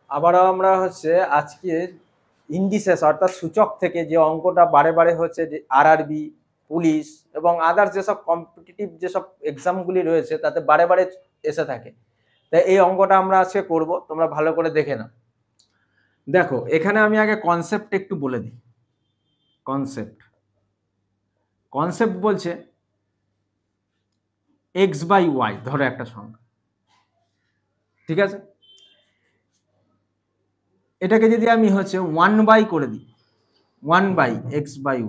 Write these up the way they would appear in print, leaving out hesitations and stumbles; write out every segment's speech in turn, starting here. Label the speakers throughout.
Speaker 1: আবারও আমরা হচ্ছে আজকে ইন্ডিসেস অর্থাৎ সূচক থেকে যে অঙ্কটা বারে বারে হচ্ছে যে আরআরবি, পুলিশ এবং আদার্স যেসব কম্পিটিটিভ যেসব এক্সামগুলি রয়েছে তাতে বারে বারে এসে থাকে। তাই এই অঙ্কটা আমরা আজকে করব, তোমরা ভালো করে দেখে নাও। দেখো এখানে আমি আগে কনসেপ্ট একটু বলে দিই। কনসেপ্ট কনসেপ্ট বলছে এক্স বাই ওয়াই, ধরো একটা সংখ্যা, ঠিক আছে। এটাকে যদি আমি হচ্ছে 1 বাই করে দিই, 1/x/y,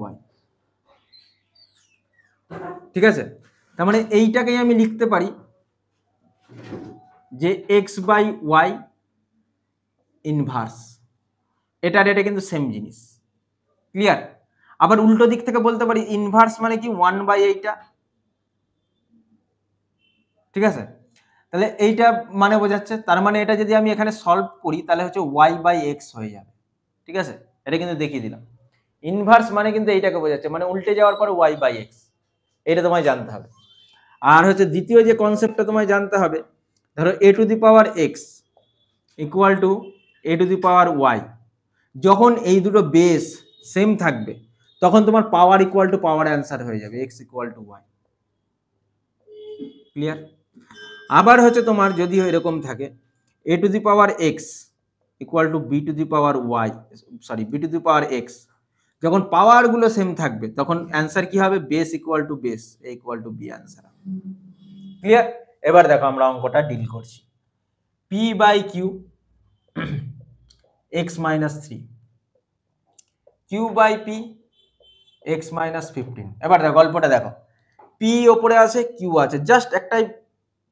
Speaker 1: ঠিক আছে। তার মানে এইটাকেই আমি লিখতে পারি যে x/y ইনভার্স। এটা আর এটা কিন্তু সেম জিনিস, ক্লিয়ার। আবার উল্টো দিক থেকে বলতে পারি ইনভার্স মানে কি 1/এইটা, ঠিক আছে। তাহলে এইটা মানে বোঝাচ্ছে, তার মানে এটা যদি আমি এখানে সলভ করি তাহলে হচ্ছে y/x হয়ে যাবে, ঠিক আছে। এটা কিন্তু দেখিয়ে দিলাম। ইনভার্স মানে কিন্তু এইটাকে বোঝাচ্ছে, মানে উল্টে যাওয়ার পর y/x, এটা তোমায় জানতে হবে। আর হচ্ছে দ্বিতীয় যে কনসেপ্টটা তোমায় জানতে হবে, ধরো a to the power x equal to a to the power y, যখন এই দুটো বেস সেম থাকবে তখন তোমার পাওয়ার ইকুয়াল টু পাওয়ার অ্যান্সার হয়ে যাবে x equal to y, clear. আবার হচ্ছে তোমার যদি এরকম থাকে a to the power x equal to b to the power y, sorry b to the power x, যখন পাওয়ার গুলো সেম থাকবে তখন অ্যান্সার কি হবে, base equal to base, a equal to b answer, clear. এবার দেখো আমরা অঙ্কটা ডিল করছি। p by Q x minus 3, q by p x minus 15। এবার দেখো গল্পটা দেখো, p ওপরে আছে, q আছে, জাস্ট একটাই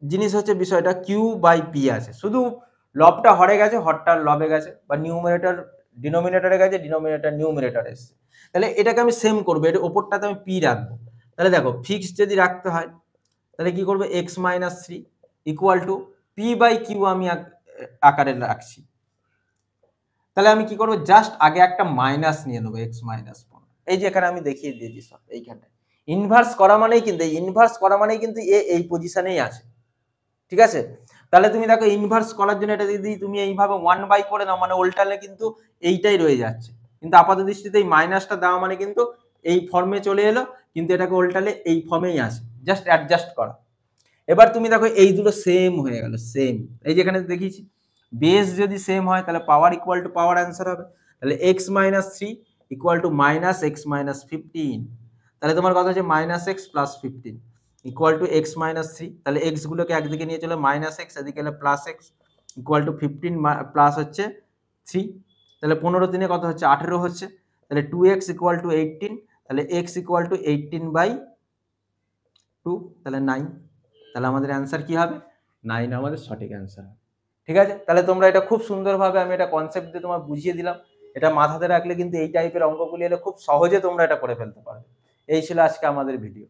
Speaker 1: জিনিস হচ্ছে বিষয়টা, q বাই p আছে, শুধু লবটা হরে গেছে, হরটা লবে গেছে, বা নিউমারেটর ডিনোমিনেটরে গেছে, ডিনোমিনেটর নিউমারেটরে এসছে। তাহলে এটাকে আমি সেম করবো, এর ওপরটাতে আমি p রাখবো। তাহলে দেখো ফিক্স যদি রাখতে হয় তাহলে কি করবো, x minus 3 equal to p by Q আমি আকারে রাখছি। তাহলে আমি কি করবো, জাস্ট আগে একটা মাইনাস নিয়ে নেবো, x মাইনাস 15, এই যে এখানে আমি দেখিয়ে দিয়েছি সব এইখানটায়। ইনভার্স করা মানেই কিন্তু এই পজিশনেই আছে, ঠিক আছে। তাহলে তুমি দেখো ইনভার্স করার জন্য এটা যদি তুমি এইভাবে 1 বাই করে নাও মানে উল্টালে কিন্তু এইটাই রয়ে যাচ্ছে, কিন্তু আপাত দৃষ্টিতে এই মাইনাসটা দেওয়া মানে কিন্তু এই ফর্মে চলে এলো, কিন্তু এটাকে উল্টালে এই ফর্মেই আছে, জাস্ট অ্যাডজাস্ট করা। এবার তুমি দেখো এই দুটো সেম হয়ে গেল, সেম, এই যেখানে দেখিয়েছি বেস যদি সেম হয় তাহলে পাওয়ার ইকুয়াল টু পাওয়ার অ্যান্সার হবে। তাহলে x minus 3 equal two minus x minus 15, তাহলে তোমার কথা হচ্ছে minus x plus 15 equal to x minus 3, তাহলে এক্স গুলোকে একদিকে নিয়ে চলে মাইনাস এক্স, এদিকে এলে plus x equal to 15 plus হচ্ছে 3, তাহলে 15 দিনে কত হচ্ছে 18 হচ্ছে, তাহলে 2x ইকুয়াল টু 18, তাহলে x ইকুয়াল টু 18/2, তাহলে 9, তাহলে আমাদের অ্যান্সার কি হবে, 9 আমাদের সঠিক অ্যান্সার হবে, ঠিক আছে। তাহলে তোমরা এটা খুব সুন্দরভাবে আমি এটা কনসেপ্ট দিয়ে তোমার বুঝিয়ে দিলাম, এটা মাথাতে রাখলে কিন্তু এই টাইপের অঙ্কগুলি এলে খুব সহজে তোমরা এটা করে ফেলতে পারবে। এই ছিল আজকে আমাদের ভিডিও।